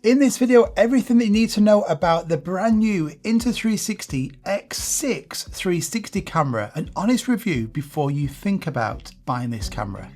In this video, everything that you need to know about the brand new Insta360 X6 360 camera, an honest review before you think about buying this camera.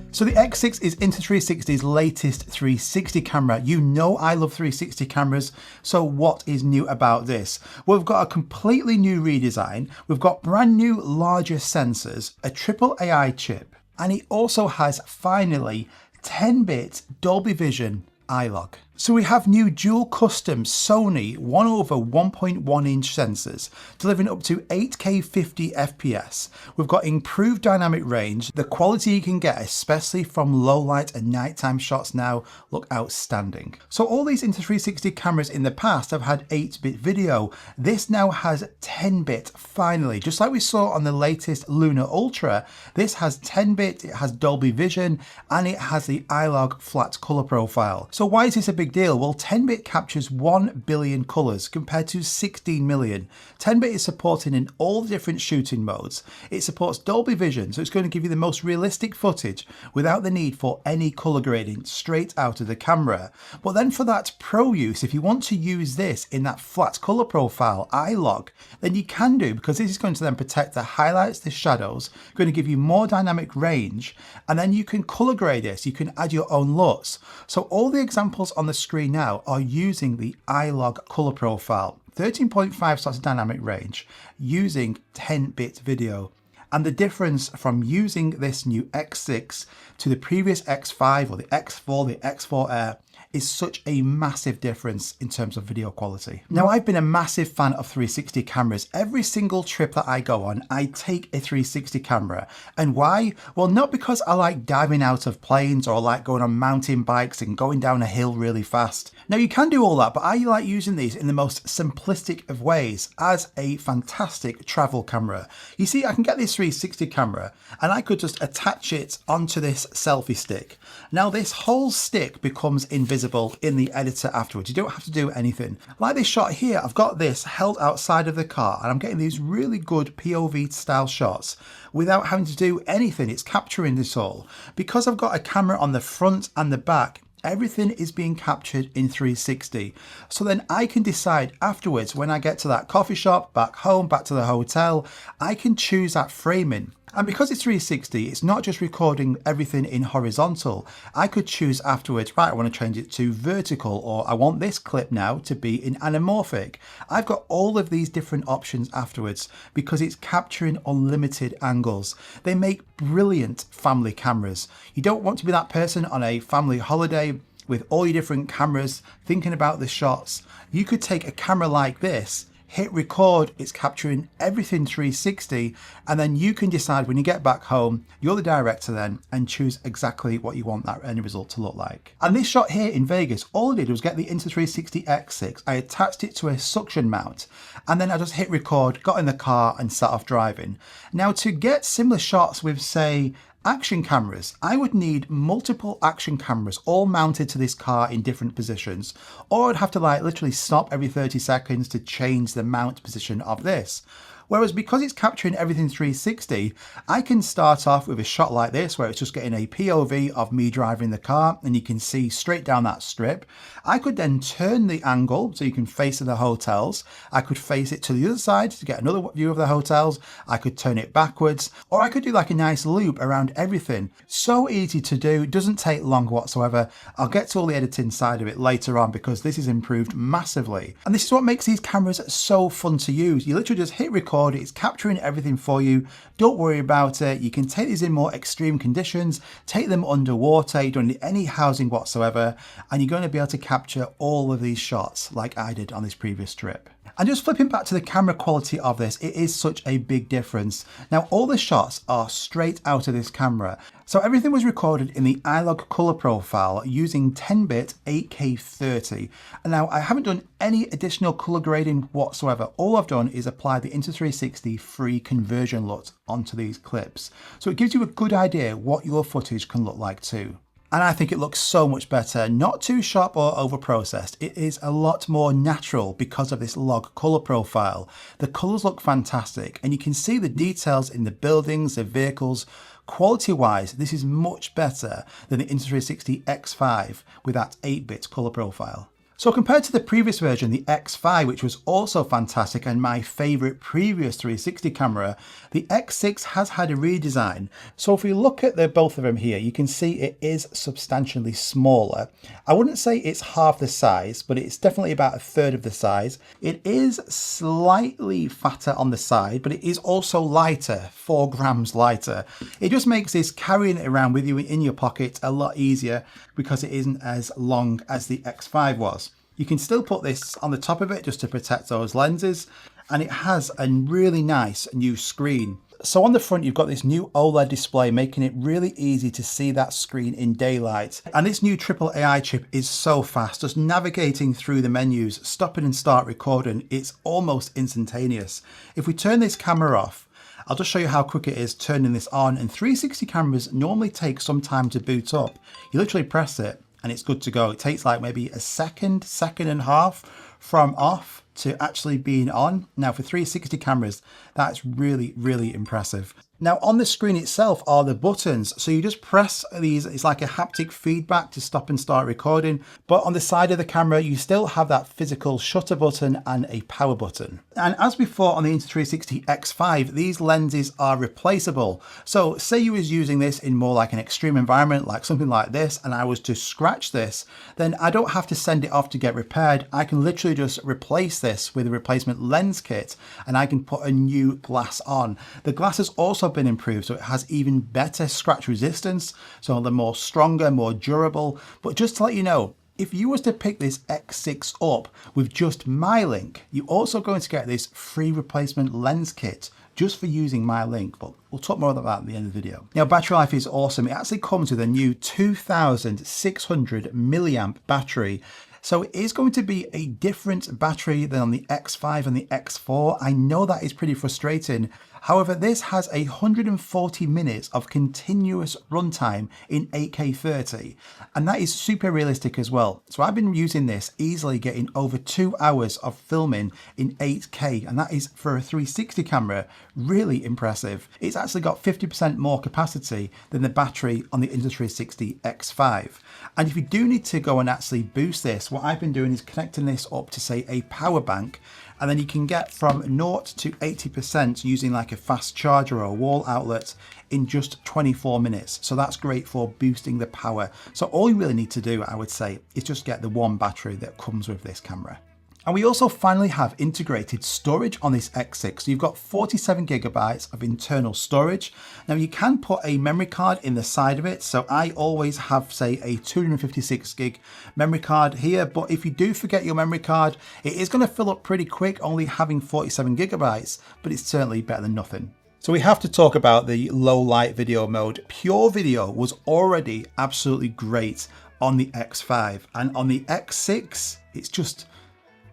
So the X6 is Insta360's latest 360 camera. You know I love 360 cameras, so what is new about this? Well, we've got a completely new redesign, we've got brand new larger sensors, a triple AI chip, and it also has finally 10-bit Dolby Vision iLog. So we have new dual custom Sony 1/1.1 inch sensors delivering up to 8K 50 FPS. We've got improved dynamic range. The quality you can get, especially from low light and nighttime shots now, look outstanding. So all these Insta360 cameras in the past have had 8-bit video. This now has 10-bit finally. Just like we saw on the latest Lunar Ultra, this has 10-bit, it has Dolby Vision, and it has the iLog flat color profile. So why is this a big deal? Well, 10-bit captures 1 billion colors compared to 16 million. 10-bit is supported in all the different shooting modes. It supports Dolby Vision, so it's going to give you the most realistic footage without the need for any color grading straight out of the camera. But then for that pro use, if you want to use this in that flat color profile iLog, then you can do, because this is going to then protect the highlights, the shadows, going to give you more dynamic range, and then you can color grade this, you can add your own LUTs. So all the examples on the screen now are using the iLog color profile, 13.5 slots of dynamic range, using 10-bit video. And the difference from using this new X6 to the previous X5 or the X4, the X4 Air, is such a massive difference in terms of video quality. Now, I've been a massive fan of 360 cameras. Every single trip that I go on, I take a 360 camera. And why? Well, not because I like diving out of planes or I like going on mountain bikes and going down a hill really fast. Now, you can do all that, but I like using these in the most simplistic of ways as a fantastic travel camera. You see, I can get this 360 camera and I could just attach it onto this selfie stick. Now, this whole stick becomes invisible in the editor afterwards. You don't have to do anything. Like this shot here, I've got this held outside of the car and I'm getting these really good POV style shots without having to do anything. It's capturing this all. Because I've got a camera on the front and the back, everything is being captured in 360. So then I can decide afterwards when I get to that coffee shop, back home, back to the hotel, I can choose that framing. And because it's 360, it's not just recording everything in horizontal. I could choose afterwards, right, I want to change it to vertical, or I want this clip now to be in anamorphic. I've got all of these different options afterwards because it's capturing unlimited angles. They make brilliant family cameras. You don't want to be that person on a family holiday with all your different cameras thinking about the shots. You could take a camera like this, hit record, it's capturing everything 360, and then you can decide when you get back home, you're the director then, and choose exactly what you want that end result to look like. And this shot here in Vegas, all I did was get the Insta360 X6, I attached it to a suction mount, and then I just hit record, got in the car and sat off driving. Now, to get similar shots with, say, action cameras, I would need multiple action cameras all mounted to this car in different positions, or I'd have to like literally stop every 30 seconds to change the mount position of this. Whereas because it's capturing everything 360, I can start off with a shot like this where it's just getting a POV of me driving the car and you can see straight down that strip. I could then turn the angle so you can face the hotels. I could face it to the other side to get another view of the hotels. I could turn it backwards, or I could do like a nice loop around everything. So easy to do, doesn't take long whatsoever. I'll get to all the editing side of it later on because this is improved massively. And this is what makes these cameras so fun to use. You literally just hit record, it's capturing everything for you. Don't worry about it. You can take these in more extreme conditions, take them underwater, you don't need any housing whatsoever, and you're going to be able to capture all of these shots like I did on this previous trip. And just flipping back to the camera quality of this, it is such a big difference. Now, all the shots are straight out of this camera. So everything was recorded in the iLog color profile using 10-bit 8K 30. And now I haven't done any additional color grading whatsoever. All I've done is apply the Insta360 free conversion LUT onto these clips. So it gives you a good idea what your footage can look like too. And I think it looks so much better, not too sharp or over processed. It is a lot more natural because of this log color profile. The colors look fantastic and you can see the details in the buildings, the vehicles Quality wise, this is much better than the Insta360 X5 with that 8-bit color profile. So compared to the previous version, the X5, which was also fantastic and my favorite previous 360 camera, the X6 has had a redesign. So if we look at both of them here, you can see it is substantially smaller. I wouldn't say it's half the size, but it's definitely about a third of the size. It is slightly fatter on the side, but it is also lighter, 4 grams lighter. It just makes this carrying it around with you in your pocket a lot easier because it isn't as long as the X5 was. You can still put this on the top of it just to protect those lenses, and it has a really nice new screen. So on the front, you've got this new OLED display, making it really easy to see that screen in daylight. And this new triple AI chip is so fast, just navigating through the menus, stopping and start recording, it's almost instantaneous. If we turn this camera off, I'll just show you how quick it is turning this on, and 360 cameras normally take some time to boot up. You literally press it and it's good to go. It takes like maybe a second and a half from off to actually being on. Now for 360 cameras, that's really, really impressive. Now on the screen itself are the buttons. So you just press these, it's like a haptic feedback to stop and start recording. But on the side of the camera, you still have that physical shutter button and a power button. And as before on the Insta360 X5, these lenses are replaceable. So say you was using this in more like an extreme environment, like something like this, and I was to scratch this, then I don't have to send it off to get repaired. I can literally just replace this with a replacement lens kit and I can put a new glass on. The glass has also been improved, so it has even better scratch resistance, so they're more stronger, more durable. But just to let you know, if you was to pick this X6 up with just MyLink, you're also going to get this free replacement lens kit just for using MyLink, but we'll talk more about that at the end of the video. Now, battery life is awesome. It actually comes with a new 2600 milliamp battery. So it is going to be a different battery than on the X5 and the X4. I know that is pretty frustrating. However, this has 140 minutes of continuous runtime in 8K 30, and that is super realistic as well. So I've been using this, easily getting over 2 hours of filming in 8K, and that is for a 360 camera, really impressive. It's actually got 50% more capacity than the battery on the Insta360 X5. And if you do need to go and actually boost this, what I've been doing is connecting this up to say a power bank, and then you can get from 0 to 80% using like a fast charger or a wall outlet in just 24 minutes. So that's great for boosting the power. So all you really need to do, I would say, is just get the one battery that comes with this camera. And we also finally have integrated storage on this X6. So you've got 47 gigabytes of internal storage. Now you can put a memory card in the side of it. So I always have, say, a 256 gig memory card here. But if you do forget your memory card, it is going to fill up pretty quick, only having 47 gigabytes, but it's certainly better than nothing. So we have to talk about the low light video mode. Pure video was already absolutely great on the X5, and on the X6, it's just,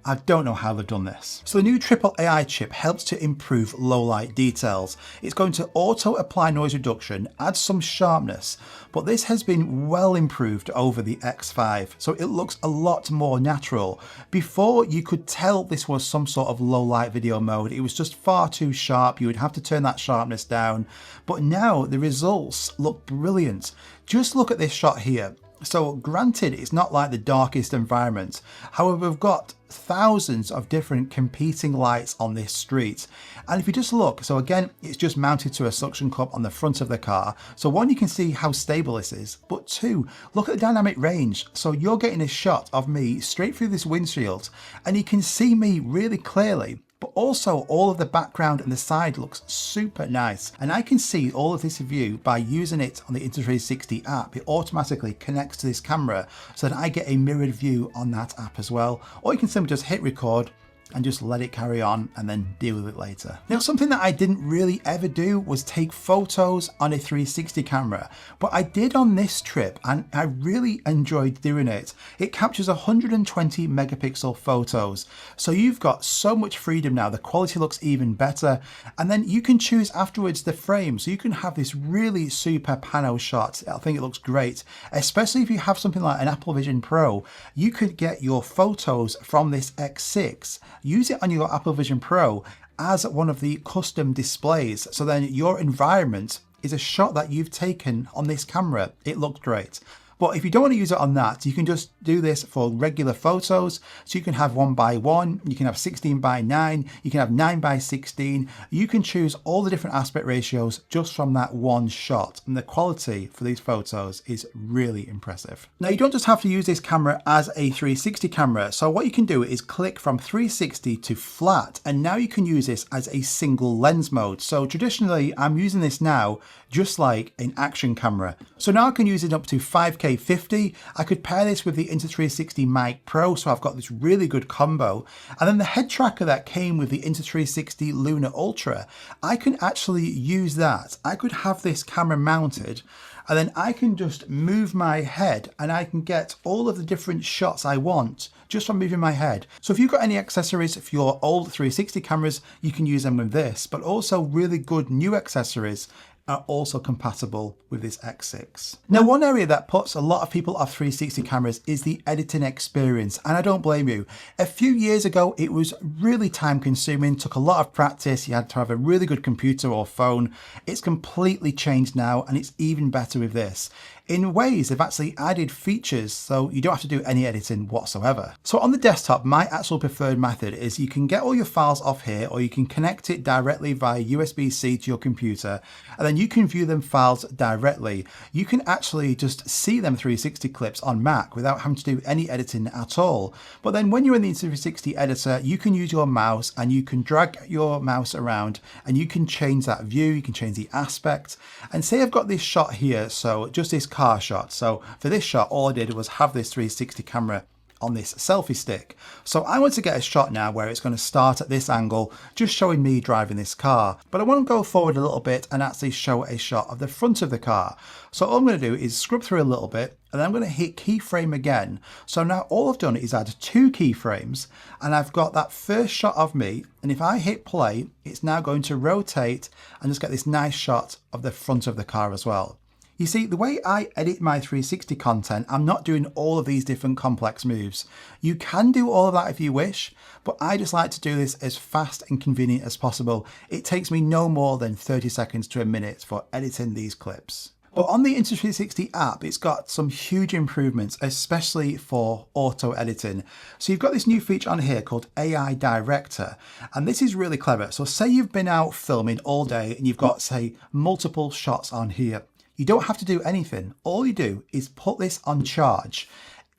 I don't know how they've done this. So the new triple AI chip helps to improve low light details. It's going to auto apply noise reduction, add some sharpness, but this has been well improved over the X5. So it looks a lot more natural. Before, you could tell this was some sort of low light video mode. It was just far too sharp. You would have to turn that sharpness down. But now the results look brilliant. Just look at this shot here. So granted, it's not like the darkest environment. However, we've got thousands of different competing lights on this street. And if you just look, so again, it's just mounted to a suction cup on the front of the car. So one, you can see how stable this is, but two, look at the dynamic range. So you're getting a shot of me straight through this windshield and you can see me really clearly. But also all of the background and the side looks super nice. And I can see all of this view by using it on the Insta360 app. It automatically connects to this camera so that I get a mirrored view on that app as well. Or you can simply just hit record and just let it carry on and then deal with it later. Now, something that I didn't really ever do was take photos on a 360 camera, but I did on this trip and I really enjoyed doing it. It captures 120 megapixel photos. So you've got so much freedom now. The quality looks even better. And then you can choose afterwards the frame. So you can have this really super pano shot. I think it looks great, especially if you have something like an Apple Vision Pro. You could get your photos from this X6, use it on your Apple Vision Pro as one of the custom displays. So then your environment is a shot that you've taken on this camera. It looks great. But if you don't want to use it on that, you can just do this for regular photos. So you can have 1:1, you can have 16:9, you can have 9:16. You can choose all the different aspect ratios just from that one shot. And the quality for these photos is really impressive. Now you don't just have to use this camera as a 360 camera. So what you can do is click from 360 to flat. And now you can use this as a single lens mode. So traditionally, I'm using this now just like an action camera. So now I can use it up to 5K 50. I could pair this with the Insta360 Mic Pro, so I've got this really good combo. And then the head tracker that came with the Insta360 Lunar Ultra, I can actually use that. I could have this camera mounted, and then I can just move my head and I can get all of the different shots I want just from moving my head. So if you've got any accessories for your old 360 cameras, you can use them with this, but also really good new accessories are also compatible with this X6. Now, one area that puts a lot of people off 360 cameras is the editing experience, and I don't blame you. A few years ago, it was really time consuming, took a lot of practice, you had to have a really good computer or phone. It's completely changed now, and it's even better with this. In ways, they've actually added features so you don't have to do any editing whatsoever. So on the desktop, my actual preferred method is you can get all your files off here, or you can connect it directly via USB-C to your computer, and then you can view them files directly. You can actually just see them 360 clips on Mac without having to do any editing at all. But then when you're in the Insta360 editor, you can use your mouse and you can drag your mouse around and you can change that view, you can change the aspect. And say I've got this shot here, so just this car shot. So for this shot, all I did was have this 360 camera on this selfie stick. So I want to get a shot now where it's going to start at this angle, just showing me driving this car. But I want to go forward a little bit and actually show a shot of the front of the car. So all I'm going to do is scrub through a little bit, and then I'm going to hit keyframe again. So now all I've done is add 2 keyframes, and I've got that first shot of me. And if I hit play, it's now going to rotate and just get this nice shot of the front of the car as well. You see, the way I edit my 360 content, I'm not doing all of these different complex moves. You can do all of that if you wish, but I just like to do this as fast and convenient as possible. It takes me no more than 30 seconds to a minute for editing these clips. But on the Insta360 app, it's got some huge improvements, especially for auto editing. So you've got this new feature on here called AI Director, and this is really clever. So say you've been out filming all day and you've got, say, multiple shots on here. You don't have to do anything. All you do is put this on charge.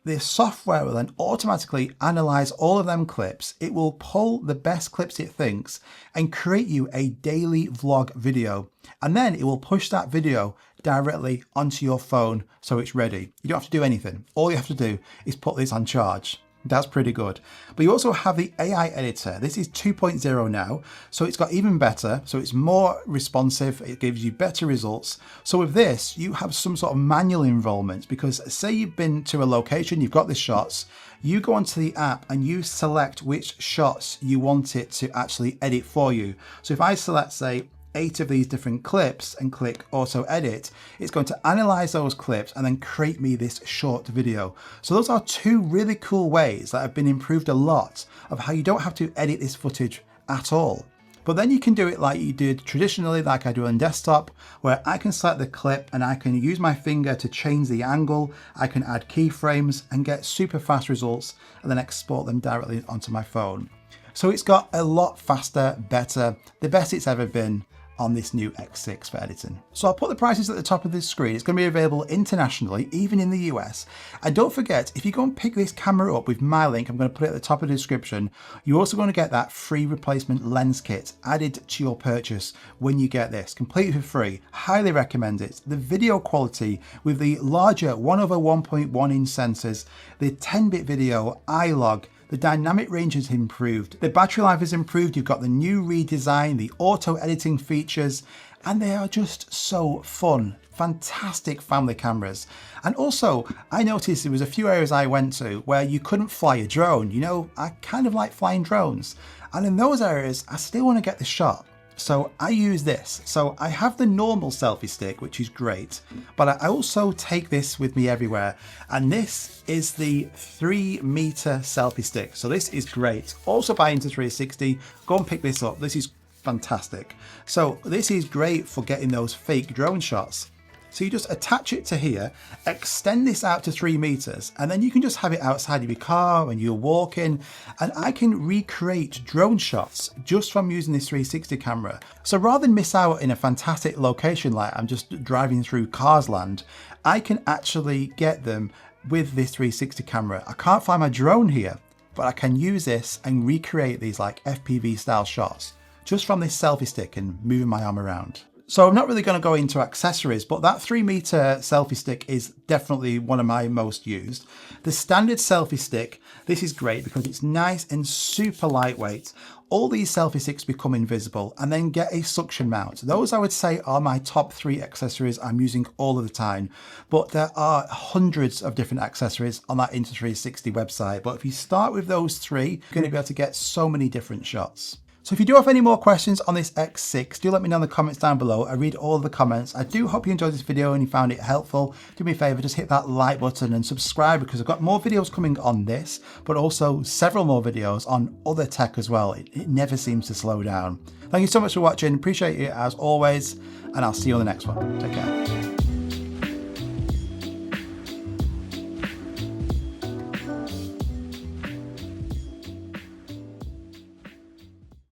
The software will then automatically analyze all of them clips. It will pull the best clips it thinks and create you a daily vlog video. And then it will push that video directly onto your phone so it's ready. You don't have to do anything. All you have to do is put this on charge. That's pretty good. But you also have the AI editor. This is 2.0 now, so it's got even better. So it's more responsive. It gives you better results. So with this, you have some sort of manual involvement, because say you've been to a location, you've got the shots, you go onto the app and you select which shots you want it to actually edit for you. So if I select, say, 8 of these different clips and click auto edit, it's going to analyze those clips and then create me this short video. So those are 2 really cool ways that have been improved a lot of how you don't have to edit this footage at all. But then you can do it like you did traditionally, like I do on desktop, where I can select the clip and I can use my finger to change the angle. I can add keyframes and get super fast results and then export them directly onto my phone. So it's got a lot faster, better, the best it's ever been on this new X6 for editing. So I'll put the prices at the top of this screen. It's going to be available internationally, even in the US. And don't forget, if you go and pick this camera up with my link, I'm going to put it at the top of the description, you're also going to get that free replacement lens kit added to your purchase when you get this, completely for free. Highly recommend it. The video quality with the larger 1/1.1 inch sensors, the 10-bit video, iLog, the dynamic range has improved, the battery life has improved, you've got the new redesign, the auto editing features, and they are just so fun. Fantastic family cameras. And also, I noticed there was a few areas I went to where you couldn't fly a drone. You know, I kind of like flying drones. And in those areas, I still want to get the shot. So I use this. So I have the normal selfie stick, which is great, but I also take this with me everywhere. And this is the 3-meter selfie stick. So this is great. Also by Insta360, go and pick this up. This is fantastic. So this is great for getting those fake drone shots. So you just attach it to here, extend this out to 3 meters, and then you can just have it outside of your car when you're walking, and I can recreate drone shots just from using this 360 camera. So rather than miss out in a fantastic location like I'm just driving through Cars Land, I can actually get them with this 360 camera. I can't find my drone here, but I can use this and recreate these like FPV style shots just from this selfie stick and moving my arm around. So I'm not really going to go into accessories, but that 3 meter selfie stick is definitely one of my most used. The standard selfie stick, this is great because it's nice and super lightweight. All these selfie sticks become invisible and then get a suction mount. Those I would say are my top 3 accessories I'm using all of the time, but there are hundreds of different accessories on that Insta360 website. But if you start with those 3, you're going to be able to get so many different shots. So if you do have any more questions on this X6, do let me know in the comments down below. I read all of the comments. I do hope you enjoyed this video and you found it helpful. Do me a favor, just hit that like button and subscribe because I've got more videos coming on this, but also several more videos on other tech as well. It never seems to slow down. Thank you so much for watching. Appreciate it as always, and I'll see you on the next one. Take care.